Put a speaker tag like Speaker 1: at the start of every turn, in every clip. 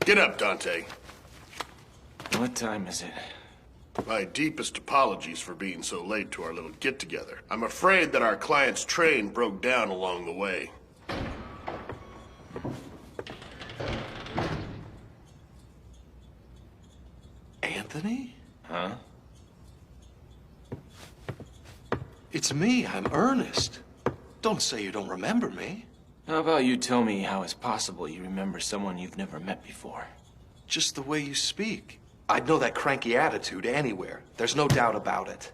Speaker 1: Get up, Dante.
Speaker 2: What time is it?
Speaker 1: My deepest apologies for being so late to our little get-together. I'm afraid that our client's train broke down along the way.
Speaker 3: Anthony?
Speaker 2: Huh?
Speaker 3: It's me. I'm Ernest. Don't say you don't remember me.
Speaker 2: How about you tell me how it's possible you remember someone you've never met before?
Speaker 3: Just the way you speak. I'd know that cranky attitude anywhere. There's no doubt about it.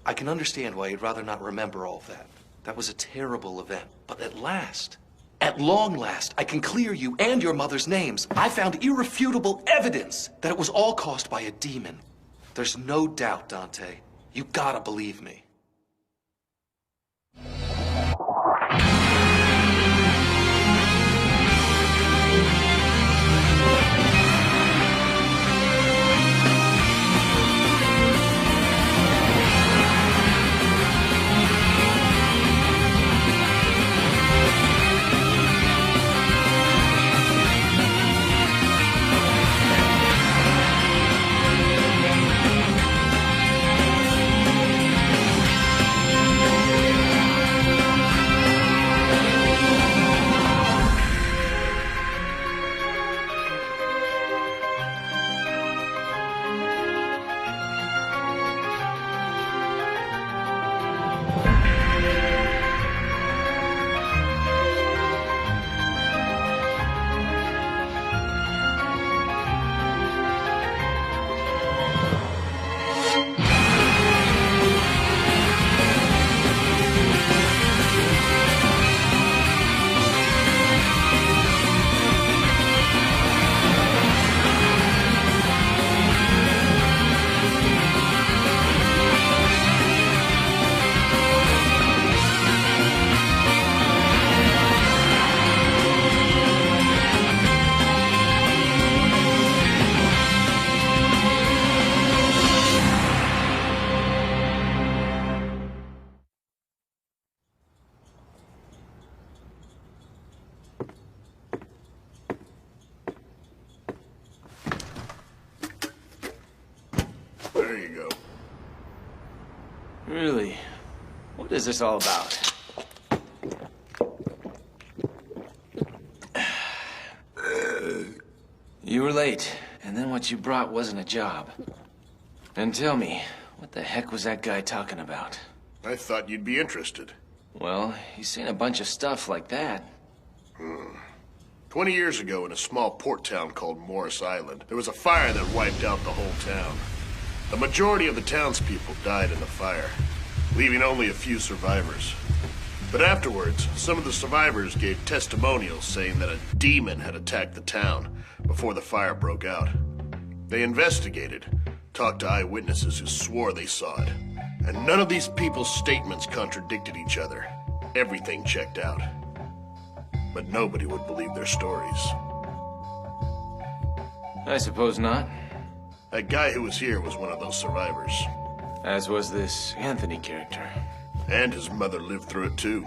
Speaker 3: I can understand why you'd rather not remember all of that. That was a terrible event. But at long last, I can clear you and your mother's names. I found irrefutable evidence that it was all caused by a demon. There's no doubt, Dante. You gotta believe me.
Speaker 1: There you go.
Speaker 2: Really? What is this all about? You were late, and then what you brought wasn't a job. And tell me, what the heck was that guy talking about?
Speaker 1: I thought you'd be interested.
Speaker 2: Well, he's seen a bunch of stuff like that.
Speaker 1: 20 years ago, in a small port town called Morris Island, there was a fire that wiped out the whole town. The majority of the townspeople died in the fire, leaving only a few survivors. But afterwards, some of the survivors gave testimonials saying that a demon had attacked the town before the fire broke out. They investigated, talked to eyewitnesses who swore they saw it, and none of these people's statements contradicted each other. Everything checked out. But nobody would believe their stories.
Speaker 2: I suppose not.
Speaker 1: That guy who was here was one of those survivors.
Speaker 2: As was this Anthony character.
Speaker 1: And his mother lived through it too.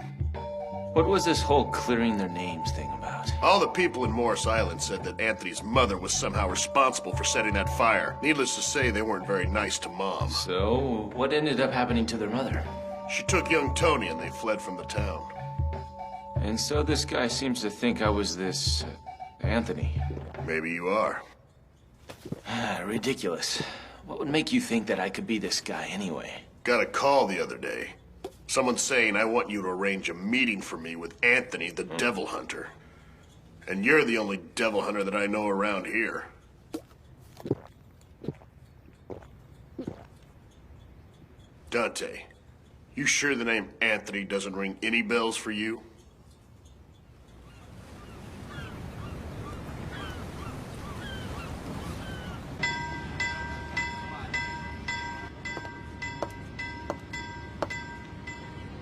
Speaker 2: What was this whole clearing their names thing about?
Speaker 1: All the people in Morris Island said that Anthony's mother was somehow responsible for setting that fire. Needless to say, they weren't very nice to Mom.
Speaker 2: So, what ended up happening to their mother?
Speaker 1: She took young Tony and they fled from the town.
Speaker 2: And so this guy seems to think I was this... Anthony.
Speaker 1: Maybe you are.
Speaker 2: Ridiculous. What would make you think that I could be this guy anyway?
Speaker 1: Got a call the other day. Someone saying I want you to arrange a meeting for me with Anthony, the Devil Hunter. And you're the only Devil Hunter that I know around here. Dante, you sure the name Anthony doesn't ring any bells for you?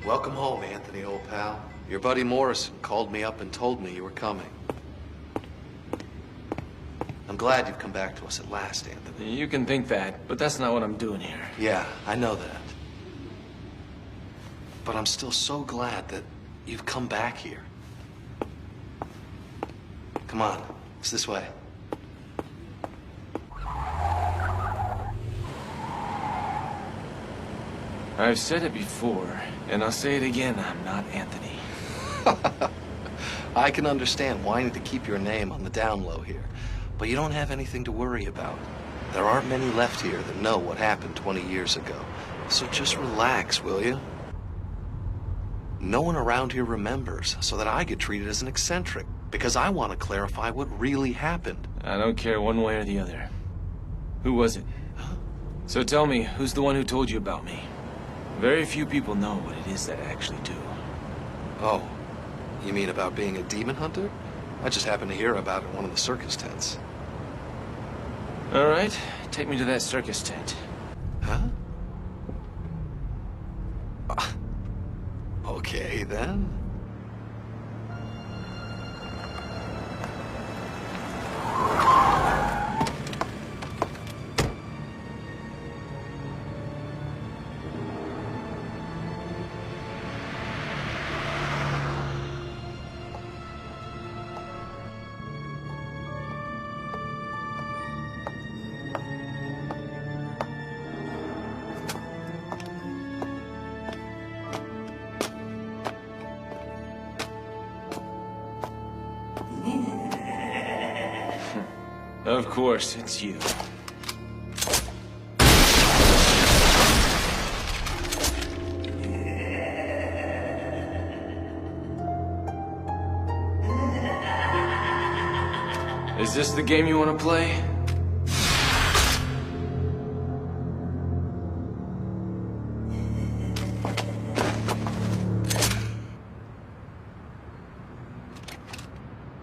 Speaker 3: Welcome home, Anthony, old pal. Your buddy Morrison called me up and told me you were coming. I'm glad you've come back to us at last, Anthony.
Speaker 2: You can think that, but that's not what I'm doing here.
Speaker 3: Yeah, I know that. But I'm still so glad that you've come back here. Come on, It's this way.
Speaker 2: I've said it before, and I'll say it again, I'm not Anthony.
Speaker 3: I can understand wanting to keep your name on the down low here, but you don't have anything to worry about. There aren't many left here that know what happened 20 years ago. So just relax, will you? No one around here remembers, so that I get treated as an eccentric, because I want to clarify what really happened.
Speaker 2: I don't care one way or the other. Who was it? So tell me, who's the one who told you about me? Very few people know what it is that I actually do.
Speaker 3: Oh, you mean about being a demon hunter? I just happened to hear about it in one of the circus tents.
Speaker 2: All right, take me to that circus tent.
Speaker 3: Huh? Okay, then.
Speaker 2: Of course, it's you. Is this the game you want to play?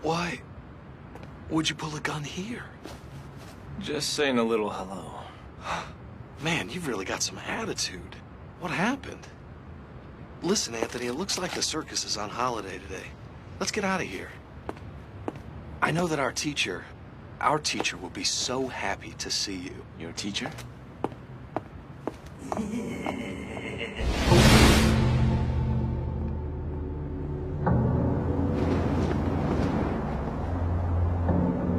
Speaker 3: Why would you pull a gun here?
Speaker 2: Just saying a little hello.
Speaker 3: Man, you've really got some attitude. What happened? Listen, Anthony, it looks like the circus is on holiday today. Let's get out of here. I know that our teacher will be so happy to see you.
Speaker 2: Your teacher?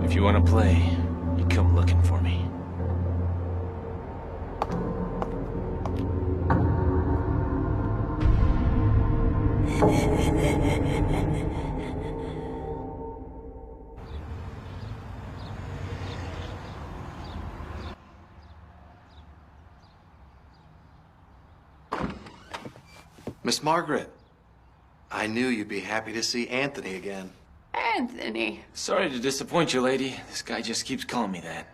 Speaker 2: If you want to play, you come looking for me.
Speaker 3: Miss Margaret, I knew you'd be happy to see Anthony again.
Speaker 4: Anthony.
Speaker 2: Sorry to disappoint you, lady. This guy just keeps calling me that.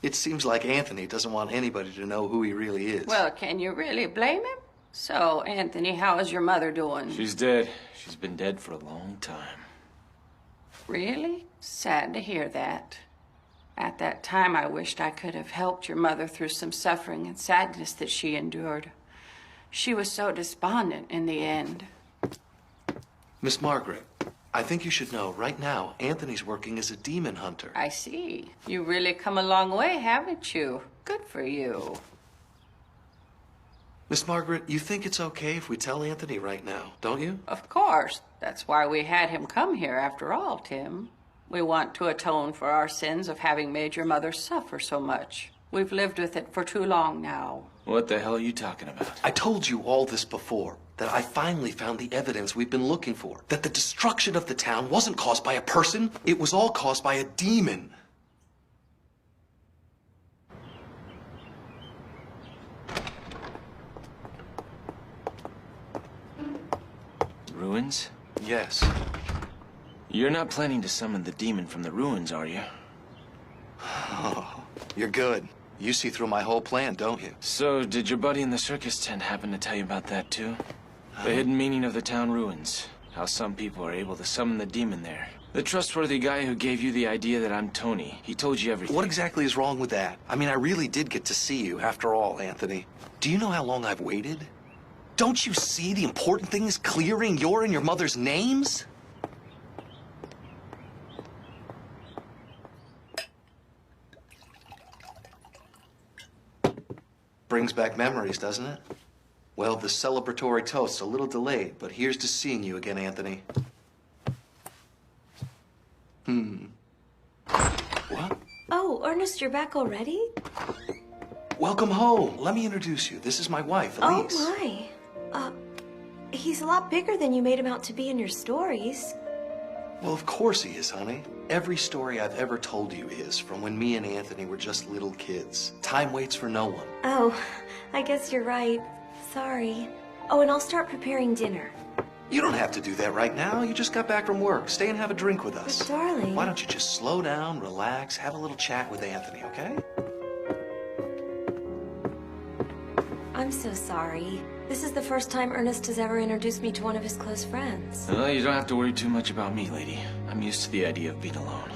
Speaker 3: It seems like Anthony doesn't want anybody to know who he really is.
Speaker 4: Well, can you really blame him? So, Anthony, how is your mother doing?
Speaker 2: She's dead. She's been dead for a long time.
Speaker 4: Really? Sad to hear that. At that time, I wished I could have helped your mother through some suffering and sadness that she endured. She was so despondent in the end.
Speaker 3: Miss Margaret, I think you should know right now Anthony's working as a demon hunter.
Speaker 4: I see. You really come a long way, haven't you? Good for you.
Speaker 3: Miss Margaret, you think it's okay if we tell Anthony right now, don't you?
Speaker 4: Of course. That's why we had him come here after all, Tim. We want to atone for our sins of having made your mother suffer so much. We've lived with it for too long now.
Speaker 2: What the hell are you talking about?
Speaker 3: I told you all this before, that I finally found the evidence we've been looking for. That the destruction of the town wasn't caused by a person, it was all caused by a demon.
Speaker 2: Ruins?
Speaker 3: Yes.
Speaker 2: You're not planning to summon the demon from the ruins, are you?
Speaker 3: Oh, you're good. You see through my whole plan, don't you?
Speaker 2: So, did your buddy in the circus tent happen to tell you about that too? The hidden meaning of the town ruins. How some people are able to summon the demon there. The trustworthy guy who gave you the idea that I'm Tony. He told you everything.
Speaker 3: What exactly is wrong with that? I mean, I really did get to see you after all, Anthony. Do you know how long I've waited? Don't you see the important thing is clearing your and your mother's names? Brings back memories, doesn't it? Well, the celebratory toast's a little delayed, but here's to seeing you again, Anthony. What?
Speaker 5: Oh, Ernest, you're back already?
Speaker 3: Welcome home. Let me introduce you. This is my wife, Elise.
Speaker 5: Oh, my. He's a lot bigger than you made him out to be in your stories.
Speaker 3: Well, of course he is, honey. Every story I've ever told you is from when me and Anthony were just little kids. Time waits for no one.
Speaker 5: Oh, I guess you're right. Sorry. Oh, and I'll start preparing dinner.
Speaker 3: You don't have to do that right now. You just got back from work. Stay and have a drink with us.
Speaker 5: But, darling...
Speaker 3: Why don't you just slow down, relax, have a little chat with Anthony, okay?
Speaker 5: I'm so sorry. This is the first time Ernest has ever introduced me to one of his close friends.
Speaker 2: Well, you don't have to worry too much about me, lady. I'm used to the idea of being alone.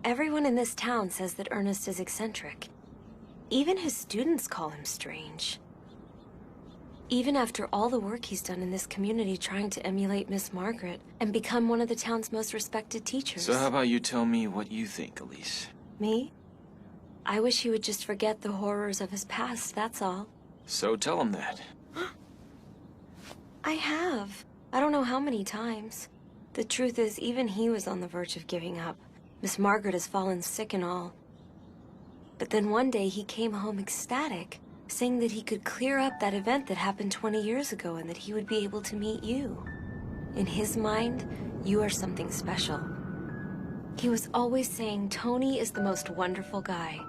Speaker 5: Everyone in this town says that Ernest is eccentric. Even his students call him strange. Even after all the work he's done in this community trying to emulate Miss Margaret and become one of the town's most respected teachers.
Speaker 2: So how about you tell me what you think, Elise?
Speaker 5: Me? I wish he would just forget the horrors of his past, that's all.
Speaker 2: So tell him that.
Speaker 5: I have. I don't know how many times. The truth is, even he was on the verge of giving up. Miss Margaret has fallen sick and all. But then one day he came home ecstatic, saying that he could clear up that event that happened 20 years ago and that he would be able to meet you. In his mind, you are something special. He was always saying Tony is the most wonderful guy.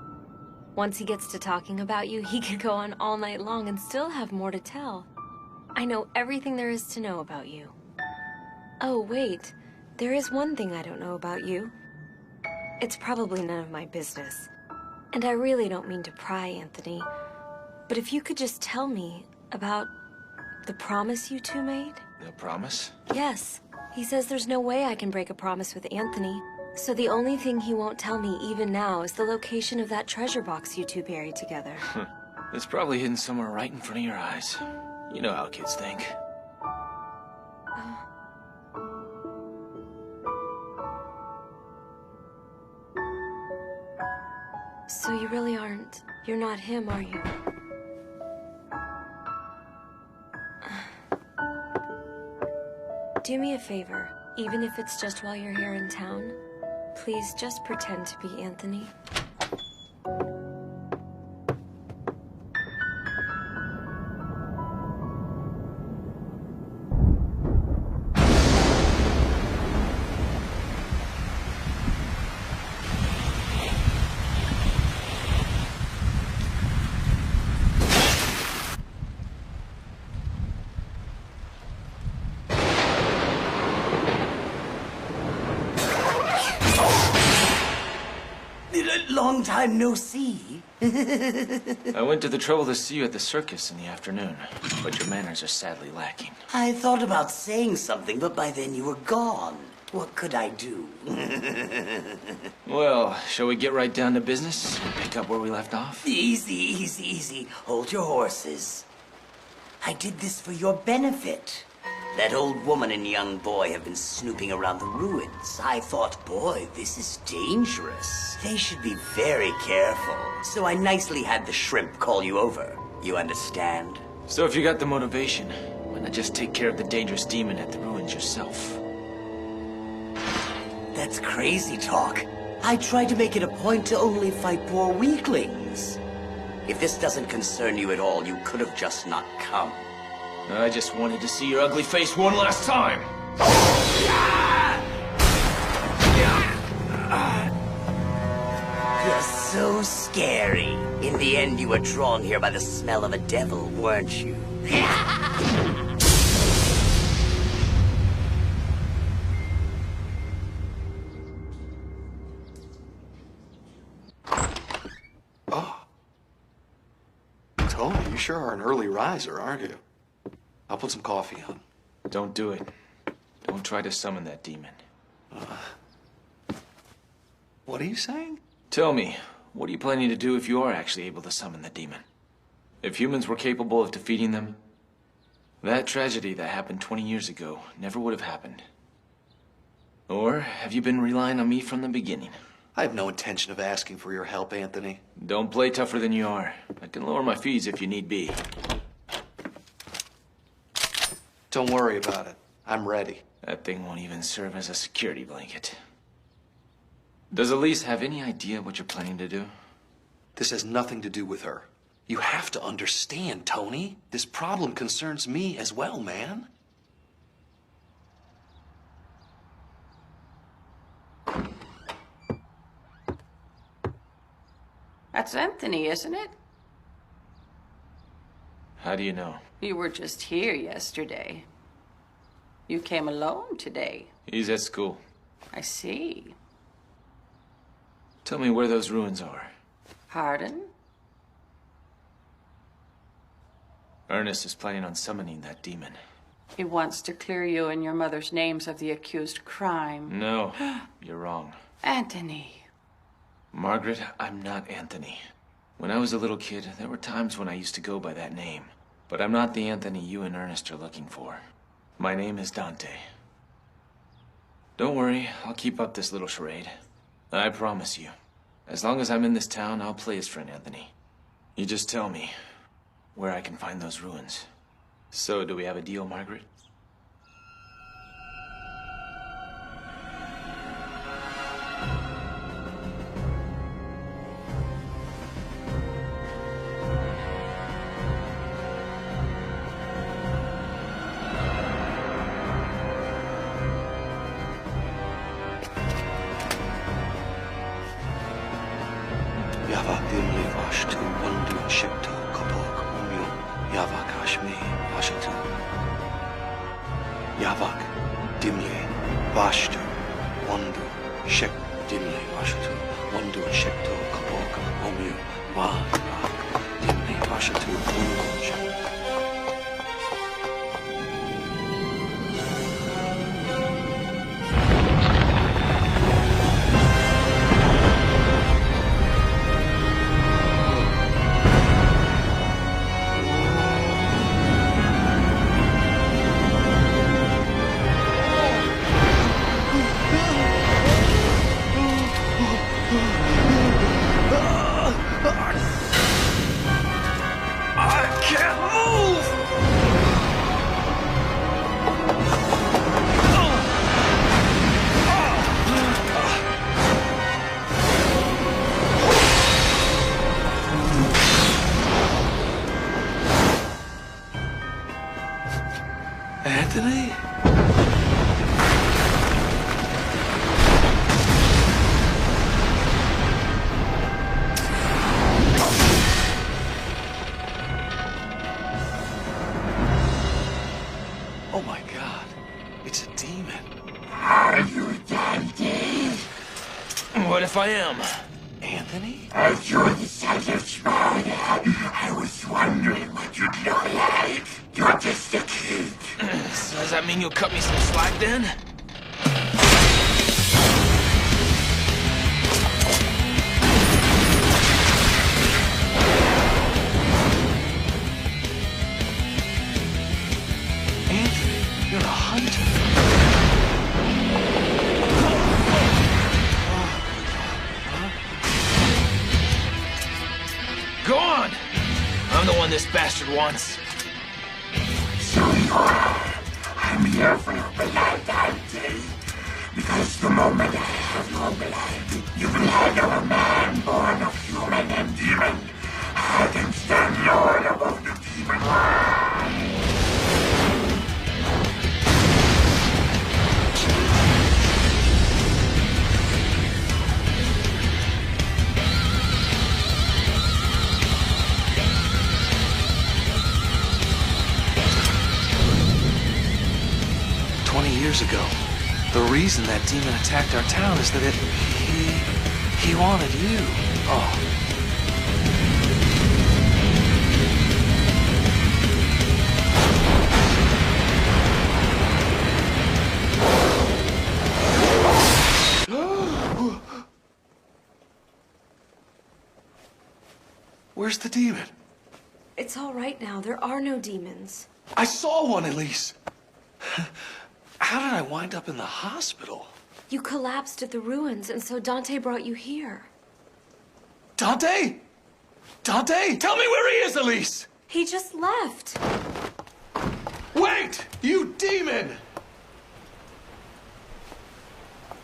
Speaker 5: Once he gets to talking about you, he could go on all night long and still have more to tell. I know everything there is to know about you. Oh, wait. There is one thing I don't know about you. It's probably none of my business. And I really don't mean to pry, Anthony. But if you could just tell me about the promise you two made?
Speaker 2: The promise?
Speaker 5: Yes. He says there's no way I can break a promise with Anthony. So the only thing he won't tell me even now is the location of that treasure box you two buried together.
Speaker 2: It's probably hidden somewhere right in front of your eyes. You know how kids think.
Speaker 5: So you really aren't... You're not him, are you? Do me a favor, even if it's just while you're here in town. Please just pretend to be Anthony.
Speaker 6: Long time no see.
Speaker 2: I went to the trouble to see you at the circus in the afternoon, but your manners are sadly lacking.
Speaker 6: I thought about saying something, but by then you were gone. What could I do?
Speaker 2: Well, shall we get right down to business and pick up where we left off?
Speaker 6: Easy, easy, easy. Hold your horses. I did this for your benefit. That old woman and young boy have been snooping around the ruins. I thought, boy, this is dangerous. They should be very careful. So I nicely had the shrimp call you over. You understand?
Speaker 2: So if you got the motivation, why not just take care of the dangerous demon at the ruins yourself?
Speaker 6: That's crazy talk. I tried to make it a point to only fight poor weaklings. If this doesn't concern you at all, you could have just not come.
Speaker 2: I just wanted to see your ugly face one last time.
Speaker 6: You're so scary. In the end, you were drawn here by the smell of a devil, weren't you?
Speaker 3: Tony, you sure are an early riser, aren't you? I'll put some coffee on.
Speaker 2: Don't do it. Don't try to summon that demon.
Speaker 3: What are you saying?
Speaker 2: Tell me, what are you planning to do if you are actually able to summon the demon? If humans were capable of defeating them, that tragedy that happened 20 years ago never would have happened. Or have you been relying on me from the beginning?
Speaker 3: I have no intention of asking for your help, Anthony.
Speaker 2: Don't play tougher than you are. I can lower my fees if you need be.
Speaker 3: Don't worry about it. I'm ready.
Speaker 2: That thing won't even serve as a security blanket. Does Elise have any idea what you're planning to do?
Speaker 3: This has nothing to do with her. You have to understand, Tony. This problem concerns me as well, man.
Speaker 4: That's Anthony, isn't it?
Speaker 2: How do you know?
Speaker 4: You were just here yesterday. You came alone today.
Speaker 2: He's at school.
Speaker 4: I see.
Speaker 2: Tell me where those ruins are.
Speaker 4: Pardon?
Speaker 2: Ernest is planning on summoning that demon.
Speaker 4: He wants to clear you and your mother's names of the accused crime.
Speaker 2: No, you're wrong.
Speaker 4: Anthony.
Speaker 2: Margaret, I'm not Anthony. When I was a little kid, there were times when I used to go by that name. But I'm not the Anthony you and Ernest are looking for. My name is Dante. Don't worry, I'll keep up this little charade. I promise you. As long as I'm in this town, I'll play his friend Anthony. You just tell me where I can find those ruins. So, do we have a deal, Margaret?
Speaker 3: Yava dimli vashtu wandu shipto kapok umyo Yavak ashmi vashtu Yavak dimli vashtu wandu ship dimli vashtu wandu shipto kapok umyo Yavak dimli vashtu wandu ship. Anthony? Oh my God, it's a demon.
Speaker 7: Are you Dante?
Speaker 2: What if I am?
Speaker 3: Anthony?
Speaker 7: As you're the size of small, I was wondering what you'd look like. You're just a kid.
Speaker 2: So does that mean you'll cut me some slack then?
Speaker 3: Anthony, you're a hunter.
Speaker 2: Go on! I'm the one this bastard wants.
Speaker 7: So you are. I'm here for your blood, Dante. Because the moment I have your blood, you blood of a man born of human and demon, I can stand Lord above the demon world.
Speaker 3: 20 years ago, the reason that demon attacked our town is that he wanted you. Oh. Where's the demon?
Speaker 5: It's all right now. There are no demons.
Speaker 3: I saw one, Elise. How did I wind up in the hospital?
Speaker 5: You collapsed at the ruins, and so Dante brought you here.
Speaker 3: Dante? Dante? Tell me where he is, Elise!
Speaker 5: He just left.
Speaker 3: Wait! You demon!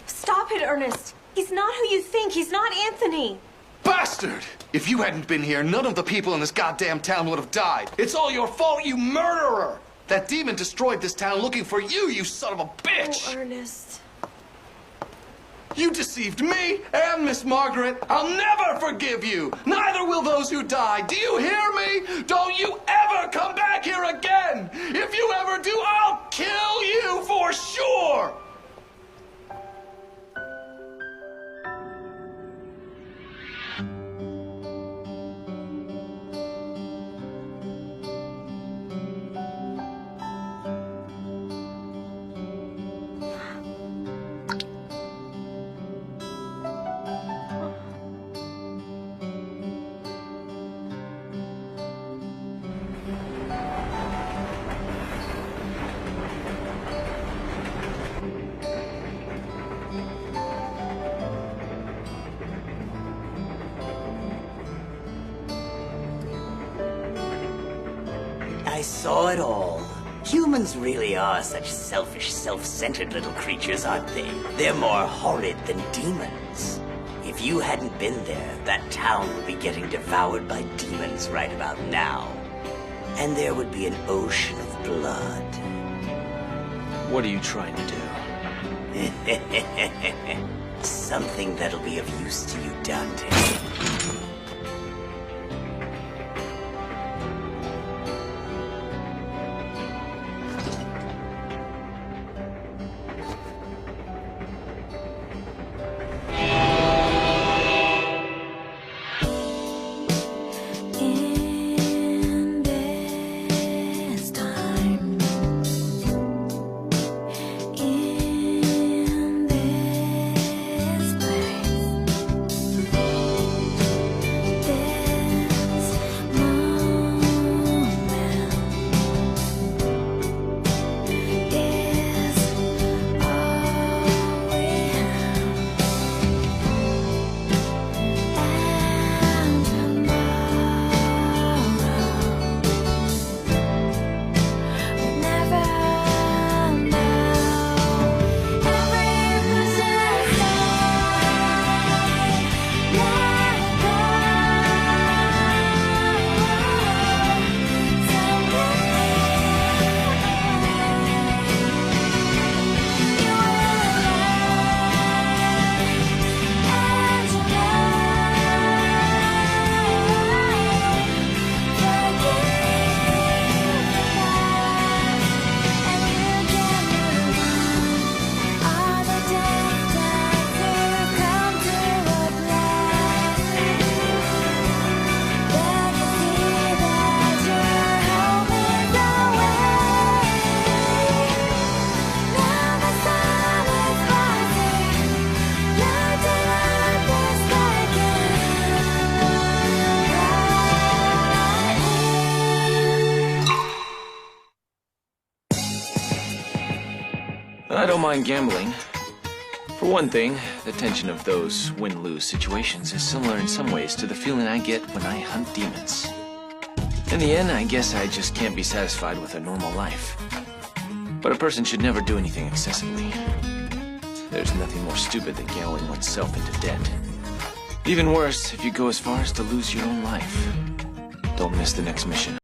Speaker 5: Stop it, Ernest. He's not who you think. He's not Anthony.
Speaker 3: Bastard! If you hadn't been here, none of the people in this goddamn town would have died. It's all your fault, you murderer! That demon destroyed this town looking for you, you son of a bitch!
Speaker 5: Oh, Ernest.
Speaker 3: You deceived me and Miss Margaret. I'll never forgive you. Neither will those who die. Do you hear me? Don't you ever come back here again. If you ever do, I'll kill you for sure.
Speaker 6: I saw it all. Humans really are such selfish, self-centered little creatures, aren't they? They're more horrid than demons. If you hadn't been there, that town would be getting devoured by demons right about now. And there would be an ocean of blood.
Speaker 2: What are you trying to do?
Speaker 6: Something that'll be of use to you, Dante.
Speaker 2: I don't mind gambling. For one thing, the tension of those win-lose situations is similar in some ways to the feeling I get when I hunt demons. In the end, I guess I just can't be satisfied with a normal life. But a person should never do anything excessively. There's nothing more stupid than gambling oneself into debt. Even worse, if you go as far as to lose your own life. Don't miss the next mission.